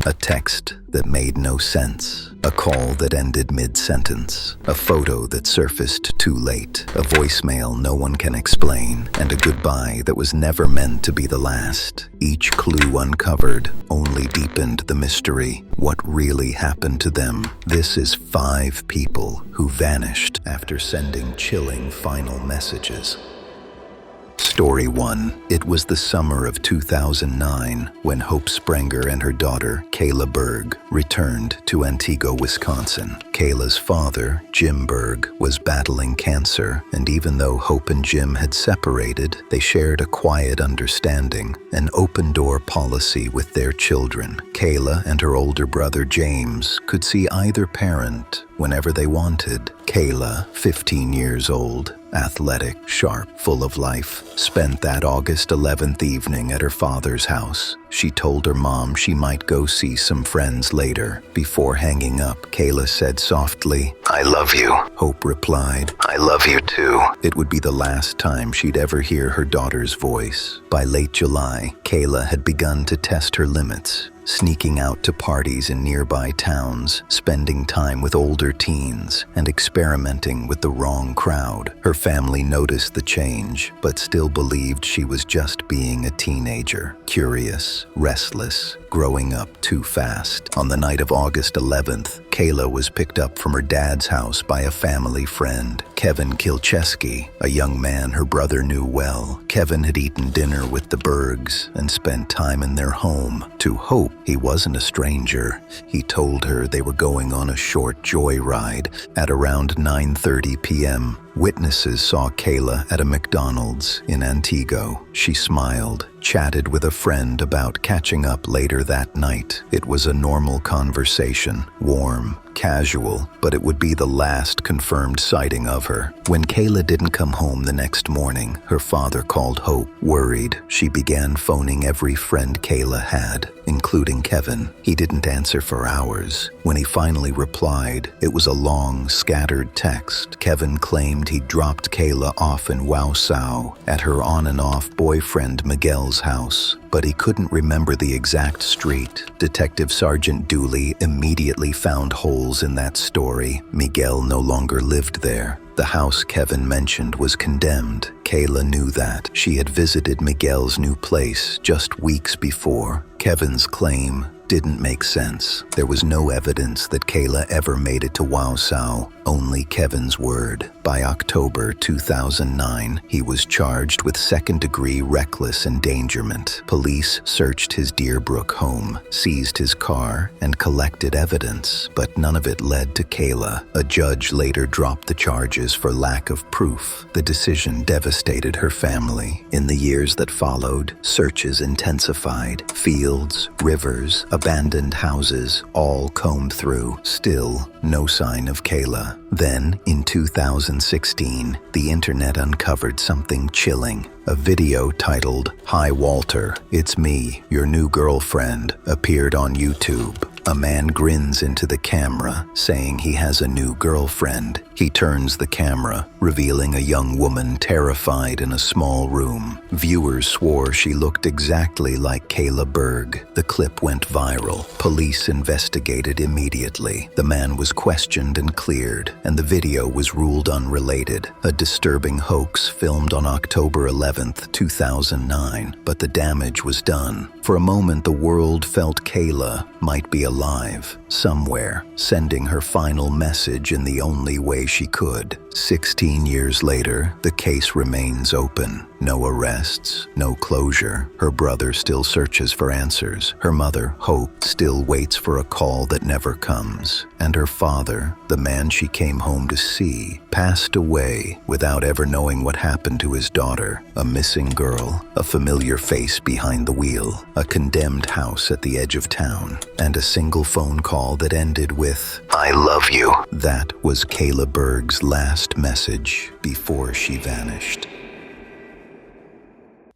A text that made no sense. A call that ended mid-sentence. A photo that surfaced too late. A voicemail no one can explain. And a goodbye that was never meant to be the last. Each clue uncovered only deepened the mystery. What really happened to them? This is 5 people who vanished after sending chilling final messages. Story 1. It was the summer of 2009 when Hope Sprenger and her daughter, Kayla Berg, returned to Antigua, Wisconsin. Kayla's father, Jim Berg, was battling cancer, and even though Hope and Jim had separated, they shared a quiet understanding, an open-door policy with their children. Kayla and her older brother, James, could see either parent whenever they wanted. Kayla, 15 years old, athletic, sharp, full of life, spent that August 11th evening at her father's house. She told her mom she might go see some friends later. Before hanging up, Kayla said softly, "I love you." Hope replied, "I love you too." It would be the last time she'd ever hear her daughter's voice. By late July, Kayla had begun to test her limits, sneaking out to parties in nearby towns, spending time with older teens, and experimenting with the wrong crowd. Her family noticed the change, but still believed she was just being a teenager, curious, restless, growing up too fast. On the night of August 11th, Kayla was picked up from her dad's house by a family friend, Kevin Kilcheski, a young man her brother knew well. Kevin had eaten dinner with the Bergs and spent time in their home. To Hope, he wasn't a stranger. He told her they were going on a short joyride at around 9:30 p.m. Witnesses saw Kayla at a McDonald's in Antigua. She smiled, chatted with a friend about catching up later that night. It was a normal conversation, warm, casual, but it would be the last confirmed sighting of her. When Kayla didn't come home the next morning, her father called Hope. Worried, she began phoning every friend Kayla had, including Kevin. He didn't answer for hours. When he finally replied, it was a long, scattered text. Kevin claimed he dropped Kayla off in Wausau at her on-and-off boyfriend Miguel's house, but he couldn't remember the exact street. Detective Sergeant Dooley immediately found holes in that story. Miguel no longer lived there. The house Kevin mentioned was condemned. Kayla knew that. She had visited Miguel's new place just weeks before. Kevin's claim didn't make sense. There was no evidence that Kayla ever made it to Wausau, only Kevin's word. By October 2009, he was charged with second-degree reckless endangerment. Police searched his Deerbrook home, seized his car, and collected evidence, but none of it led to Kayla. A judge later dropped the charges for lack of proof. The decision devastated her family. In the years that followed, searches intensified. Fields, rivers, abandoned houses, all combed through. Still, no sign of Kayla. Then, in 2016, the internet uncovered something chilling. A video titled, "Hi Walter, It's Me, Your New Girlfriend," appeared on YouTube. A man grins into the camera, saying he has a new girlfriend. He turns the camera, revealing a young woman terrified in a small room. Viewers swore she looked exactly like Kayla Berg. The clip went viral. Police investigated immediately. The man was questioned and cleared, and the video was ruled unrelated. A disturbing hoax filmed on October 11th, 2009, but the damage was done. For a moment, the world felt Kayla might be alive, somewhere, sending her final message in the only way she could. 16 years later, the case remains open. No arrests, no closure. Her brother still searches for answers. Her mother, Hope, still waits for a call that never comes. And her father, the man she came home to see, passed away without ever knowing what happened to his daughter. A missing girl, a familiar face behind the wheel, a condemned house at the edge of town, and a single phone call that ended with, "I love you." That was Kayla Berg's last message before she vanished.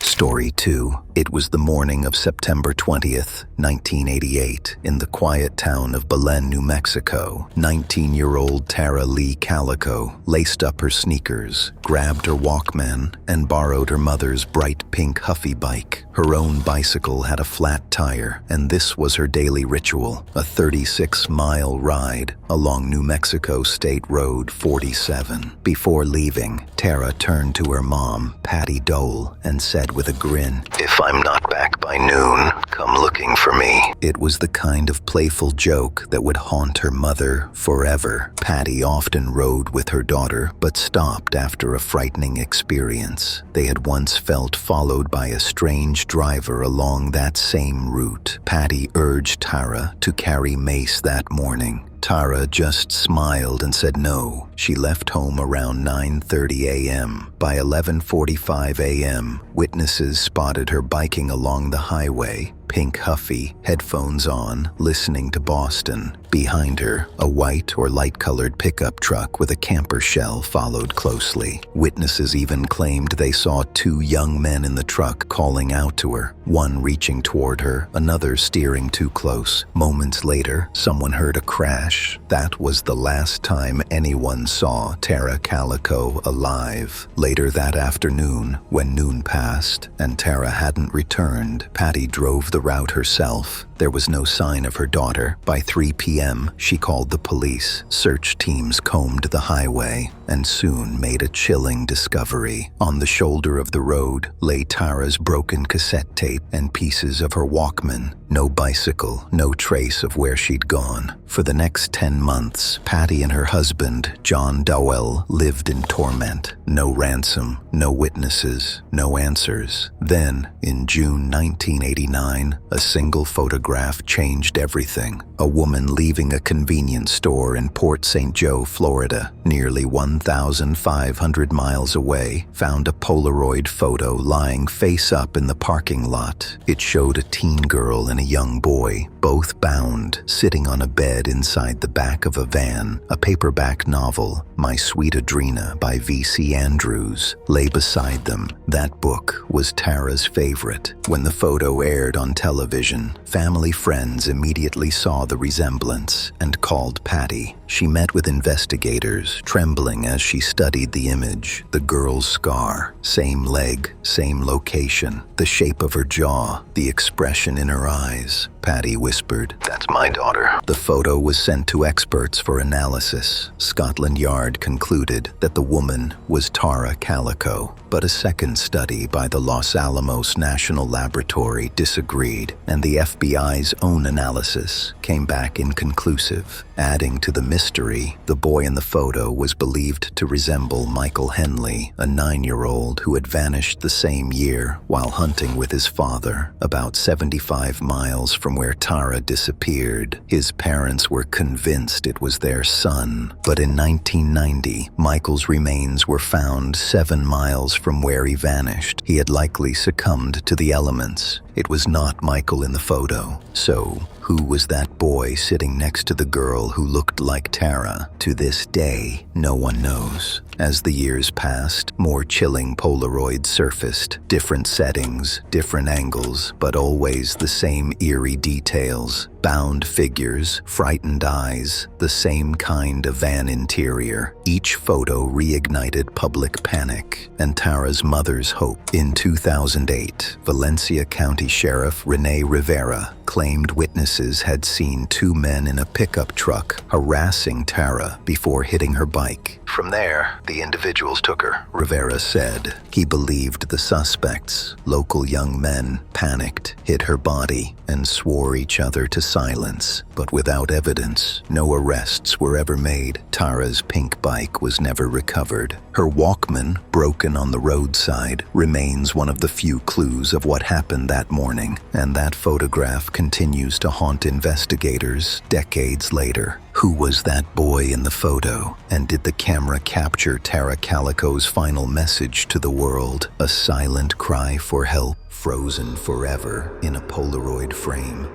Story 2. It was the morning of September 20th, 1988, in the quiet town of Belen, New Mexico. 19-year-old Tara Lee Calico laced up her sneakers, grabbed her Walkman, and borrowed her mother's bright pink Huffy bike. Her own bicycle had a flat tire, and this was her daily ritual, a 36-mile ride along New Mexico State Road 47. Before leaving, Tara turned to her mom, Patty Dole, and said with a grin, "If I'm not back by noon, come looking for me." It was the kind of playful joke that would haunt her mother forever. Patty often rode with her daughter, but stopped after a frightening experience. They had once felt followed by a strange driver along that same route. Patty urged Tara to carry mace that morning. Tara just smiled and said no. She left home around 9:30 a.m. By 11:45 a.m., witnesses spotted her biking along the highway, pink Huffy, headphones on, listening to Boston. Behind her, a white or light-colored pickup truck with a camper shell followed closely. Witnesses even claimed they saw two young men in the truck calling out to her, one reaching toward her, another steering too close. Moments later, someone heard a crash. That was the last time anyone saw Tara Calico alive. Later that afternoon, when noon passed and Tara hadn't returned, Patty drove the route herself. There was no sign of her daughter. By 3 p.m., she called the police. Search teams combed the highway and soon made a chilling discovery. On the shoulder of the road lay Tara's broken cassette tape and pieces of her Walkman. No bicycle, no trace of where she'd gone. For the next 10 months, Patty and her husband, John Dowell, lived in torment. No ransom, no witnesses, no answers. Then, in June 1989, a single photograph changed everything. A woman leaving a convenience store in Port St. Joe, Florida, nearly 1,500 miles away, found a Polaroid photo lying face up in the parking lot. It showed a teen girl and a young boy, both bound, sitting on a bed inside the back of a van. A paperback novel, My Sweet Adrena by V.C. Andrews, lay beside them. That book was Tara's favorite. When the photo aired on television, family friends immediately saw the resemblance and called Patty. She met with investigators, trembling as she studied the image. The girl's scar, same leg, same location, the shape of her jaw, the expression in her eyes. Patty whispered, "That's my daughter." The photo was sent to experts for analysis. Scotland Yard concluded that the woman was Tara Calico, but a second study by the Los Alamos National Laboratory disagreed, and the FBI's own analysis came back inconclusive. Adding to the mystery, the boy in the photo was believed to resemble Michael Henley, a 9-year-old who had vanished the same year while hunting with his father, about 75 miles from where Tara disappeared. His parents were convinced it was their son, but in 1990, Michael's remains were found 7 miles from where he vanished. He had likely succumbed to the elements. It was not Michael in the photo. So, who was that boy sitting next to the girl who looked like Tara? To this day, no one knows. As the years passed, more chilling Polaroids surfaced. Different settings, different angles, but always the same eerie details. Bound figures, frightened eyes, the same kind of van interior. Each photo reignited public panic and Tara's mother's hope. In 2008, Valencia County Sheriff Rene Rivera claimed witnesses had seen 2 men in a pickup truck harassing Tara before hitting her bike. From there, the individuals took her, Rivera said. He believed the suspects, local young men, panicked, hid her body, and swore each other to silence. But without evidence, no arrests were ever made. Tara's pink bike was never recovered. Her Walkman, broken on the roadside, remains one of the few clues of what happened that morning, and that photograph continues to haunt investigators decades later. Who was that boy in the photo? And did the camera capture Tara Calico's final message to the world? A silent cry for help, frozen forever in a Polaroid frame.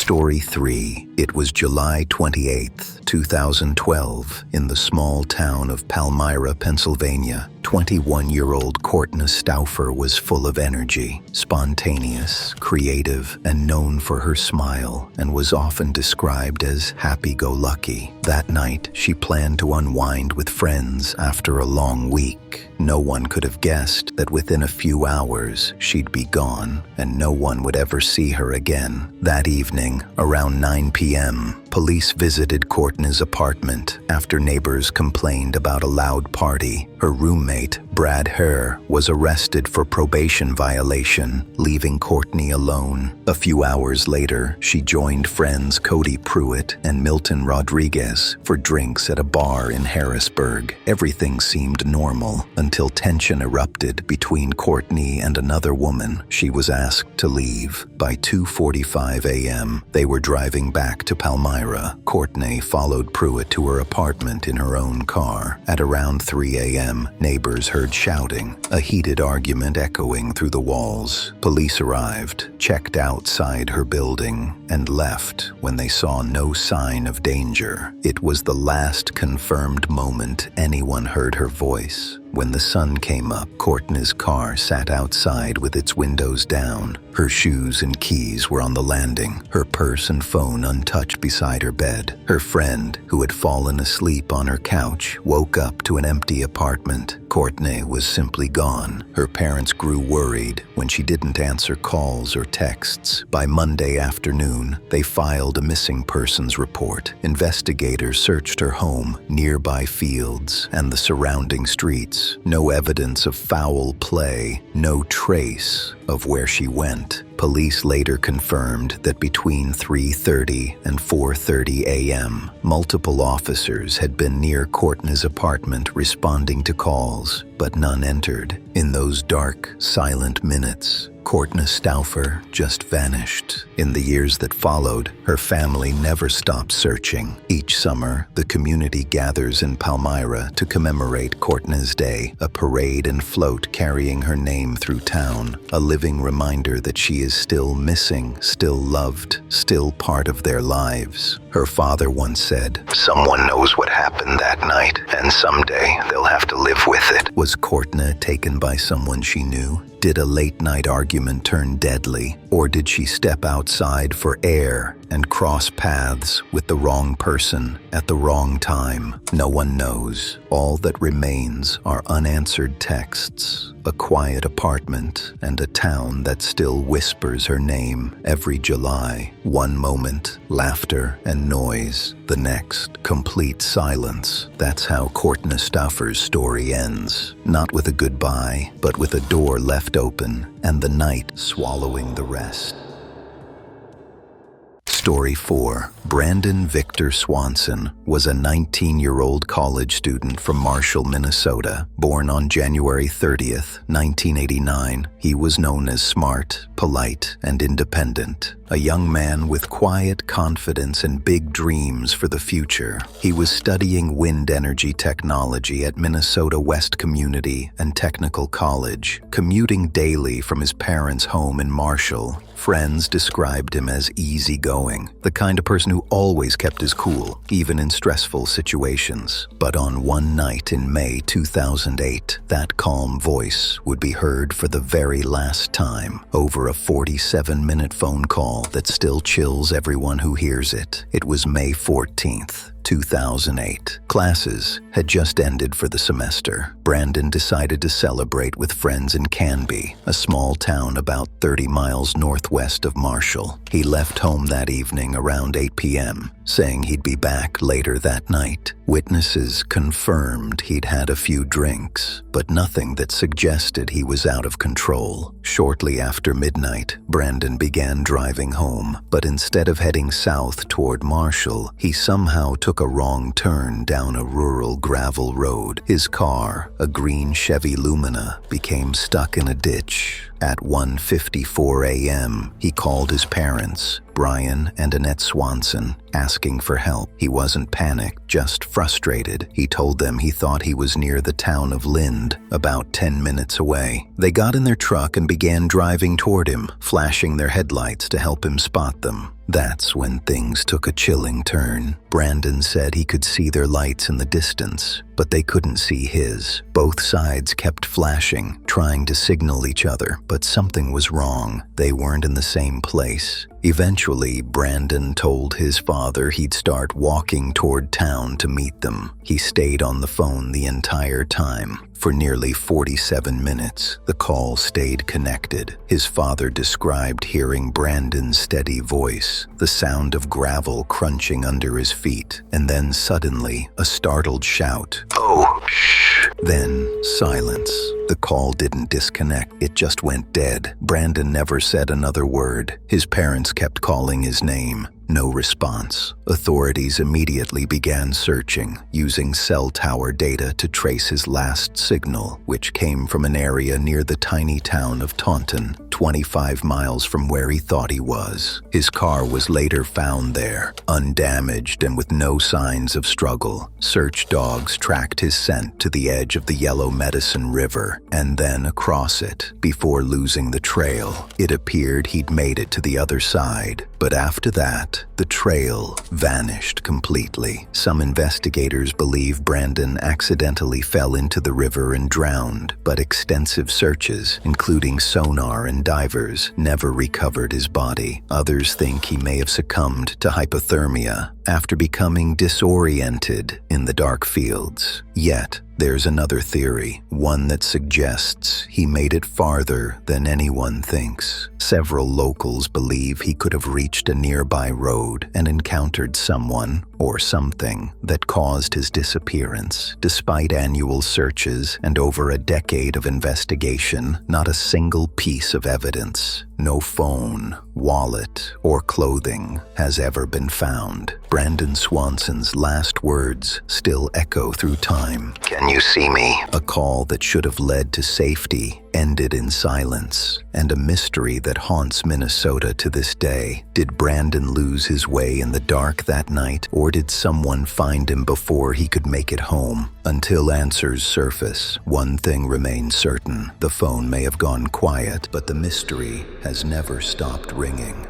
Story 3. It was July 28, 2012, in the small town of Palmyra, Pennsylvania. 21-year-old Kortne Stouffer was full of energy, spontaneous, creative, and known for her smile, and was often described as happy-go-lucky. That night, she planned to unwind with friends after a long week. No one could have guessed that within a few hours, she'd be gone, and no one would ever see her again. That evening, around 9 p.m., police visited Kortne's apartment after neighbors complained about a loud party. Her roommate, Brad Herr, was arrested for probation violation, leaving Kortne alone. A few hours later, she joined friends Cody Pruitt and Milton Rodriguez for drinks at a bar in Harrisburg. Everything seemed normal until tension erupted between Kortne and another woman. She was asked to leave. By 2:45 a.m., they were driving back to Palmyra. Kortne followed Pruitt to her apartment in her own car. At around 3 a.m., neighbors heard shouting, a heated argument echoing through the walls. Police arrived, checked outside her building, and left when they saw no sign of danger. It was the last confirmed moment anyone heard her voice. When the sun came up, Kortne's car sat outside with its windows down. Her shoes and keys were on the landing, her purse and phone untouched beside her bed. Her friend, who had fallen asleep on her couch, woke up to an empty apartment. Kortne was simply gone. Her parents grew worried when she didn't answer calls or texts. By Monday afternoon, they filed a missing persons report. Investigators searched her home, nearby fields, and the surrounding streets. No evidence of foul play, no trace of where she went. Police later confirmed that between 3:30 and 4:30 a.m., multiple officers had been near Kortne's apartment responding to calls, but none entered. In those dark, silent minutes, Kortne Stouffer just vanished. In the years that followed, her family never stopped searching. Each summer, the community gathers in Palmyra to commemorate Kortne's Day, a parade and float carrying her name through town, a living reminder that she is still missing, still loved, still part of their lives. Her father once said, "Someone knows what happened that night, and someday they'll have to live with it." Was Kortne taken by someone she knew? Did a late-night argument turn deadly, or did she step outside for air and cross paths with the wrong person at the wrong time? No one knows. All that remains are unanswered texts, a quiet apartment, and a town that still whispers her name every July. One moment, laughter and noise. The next, complete silence. That's how Kortne Stouffer's story ends. Not with a goodbye, but with a door left open and the night swallowing the rest. Story 4. Brandon Victor Swanson was a 19-year-old college student from Marshall, Minnesota. Born on January 30th, 1989, he was known as smart, polite, and independent. A young man with quiet confidence and big dreams for the future. He was studying wind energy technology at Minnesota West Community and Technical College, commuting daily from his parents' home in Marshall. Friends described him as easygoing, the kind of person who always kept his cool, even in stressful situations. But on one night in May 2008, that calm voice would be heard for the very last time over a 47-minute phone call that still chills everyone who hears it. It was May 14th. 2008. Classes had just ended for the semester. Brandon decided to celebrate with friends in Canby, a small town about 30 miles northwest of Marshall. He left home that evening around 8 p.m., saying he'd be back later that night. Witnesses confirmed he'd had a few drinks, but nothing that suggested he was out of control. Shortly after midnight, Brandon began driving home, but instead of heading south toward Marshall, he somehow took a wrong turn down a rural gravel road. His car, a green Chevy Lumina, became stuck in a ditch. At 1:54 a.m., he called his parents, Brian and Annette Swanson, asking for help. He wasn't panicked, just frustrated. He told them he thought he was near the town of Lind, about 10 minutes away. They got in their truck and began driving toward him, flashing their headlights to help him spot them. That's when things took a chilling turn. Brandon said he could see their lights in the distance, but they couldn't see his. Both sides kept flashing, trying to signal each other, but something was wrong. They weren't in the same place. Eventually, Brandon told his father he'd start walking toward town to meet them. He stayed on the phone the entire time. For nearly 47 minutes, the call stayed connected. His father described hearing Brandon's steady voice, the sound of gravel crunching under his feet, and then suddenly a startled shout. "Oh, shh!" Then silence. The call didn't disconnect, it just went dead. Brandon never said another word. His parents kept calling his name. No response. Authorities immediately began searching, using cell tower data to trace his last signal, which came from an area near the tiny town of Taunton, 25 miles from where he thought he was. His car was later found there, undamaged and with no signs of struggle. Search dogs tracked his scent to the edge of the Yellow Medicine River and then across it. Before losing the trail, it appeared he'd made it to the other side. But after that, the trail vanished completely. Some investigators believe Brandon accidentally fell into the river and drowned, but extensive searches, including sonar and divers, never recovered his body. Others think he may have succumbed to hypothermia after becoming disoriented in the dark fields. Yet, there's another theory, one that suggests he made it farther than anyone thinks. Several locals believe he could have reached a nearby road and encountered someone or something that caused his disappearance. Despite annual searches and over a decade of investigation, not a single piece of evidence, no phone, wallet, or clothing has ever been found. Brandon Swanson's last words still echo through time. "Can you see me?" A call that should have led to safety ended in silence, and a mystery that haunts Minnesota to this day. Did Brandon lose his way in the dark that night, or did someone find him before he could make it home? Until answers surface, one thing remains certain. The phone may have gone quiet, but the mystery has never stopped ringing.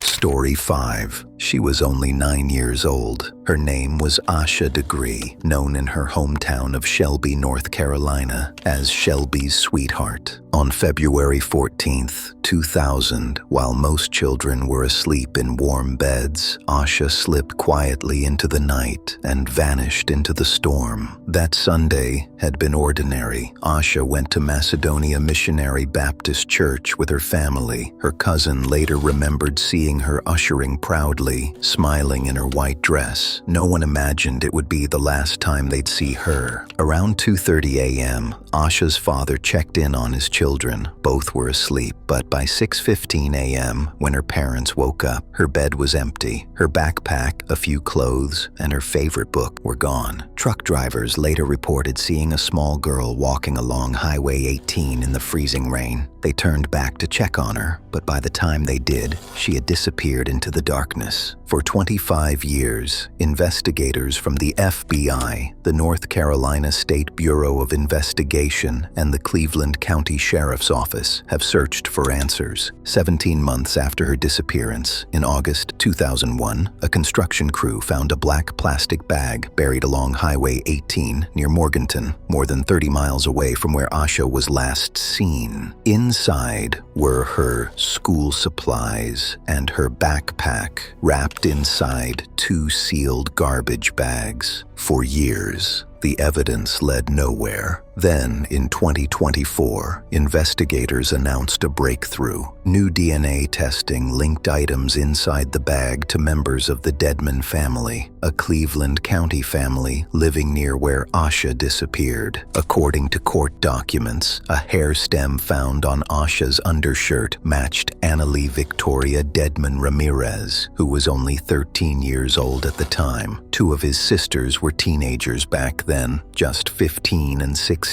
Story 5. She was only 9 years old. Her name was Asha Degree, known in her hometown of Shelby, North Carolina, as Shelby's sweetheart. On February 14th, 2000, while most children were asleep in warm beds, Asha slipped quietly into the night and vanished into the storm. That Sunday had been ordinary. Asha went to Macedonia Missionary Baptist Church with her family. Her cousin later remembered seeing her ushering proudly, smiling in her white dress. No one imagined it would be the last time they'd see her. Around 2:30 a.m., Asha's father checked in on his children. Both were asleep, but by 6:15 a.m., when her parents woke up, her bed was empty. Her backpack, a few clothes, and her favorite book were gone. Truck drivers later reported seeing a small girl walking along Highway 18 in the freezing rain. They turned back to check on her, but by the time they did, she had disappeared into the darkness. For 25 years, investigators from the FBI, the North Carolina State Bureau of Investigation, and the Cleveland County Sheriff's Office have searched for answers. 17 months after her disappearance, in August 2001, a construction crew found a black plastic bag buried along Highway 18 near Morganton, more than 30 miles away from where Asha was last seen. Inside were her school supplies and her backpack, wrapped inside 2 sealed garbage bags. For years, the evidence led nowhere. Then, in 2024, investigators announced a breakthrough. New DNA testing linked items inside the bag to members of the Dedman family, a Cleveland County family living near where Asha disappeared. According to court documents, a hair stem found on Asha's undershirt matched Annalie Victoria Dedman Ramirez, who was only 13 years old at the time. 2 of his sisters were teenagers back then, just 15 and 16.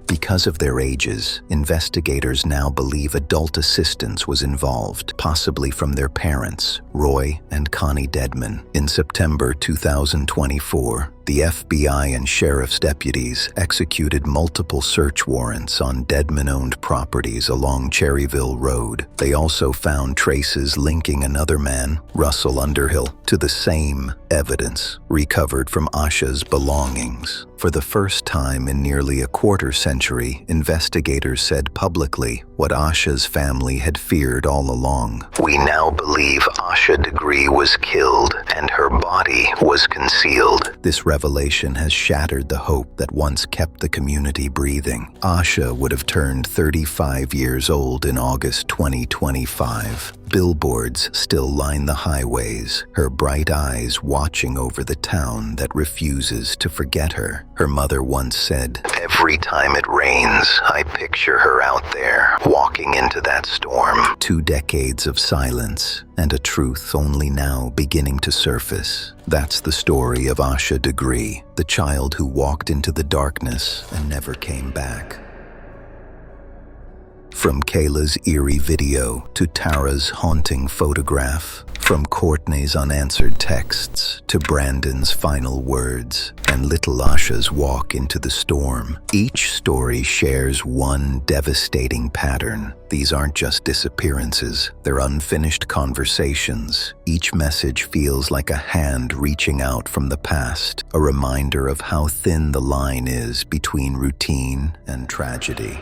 Because of their ages, investigators now believe adult assistance was involved, possibly from their parents, Roy and Connie Dedman. In September 2024, The FBI and sheriff's deputies executed multiple search warrants on Deadman-owned properties along Cherryville Road. They also found traces linking another man, Russell Underhill, to the same evidence recovered from Asha's belongings. For the first time in nearly a quarter century, investigators said publicly what Asha's family had feared all along. "We now believe Asha Degree was killed and her body was concealed." This revelation has shattered the hope that once kept the community breathing. Asha would have turned 35 years old in August 2025. Billboards still line the highways, her bright eyes watching over the town that refuses to forget her. Her mother once said, "Every time it rains, I picture her out there, walking into that storm." 2 decades of silence, and a truth only now beginning to surface. That's the story of Asha Degree, the child who walked into the darkness and never came back. From Kayla's eerie video to Tara's haunting photograph, from Kortne's unanswered texts to Brandon's final words, and little Asha's walk into the storm, each story shares one devastating pattern. These aren't just disappearances, they're unfinished conversations. Each message feels like a hand reaching out from the past, a reminder of how thin the line is between routine and tragedy.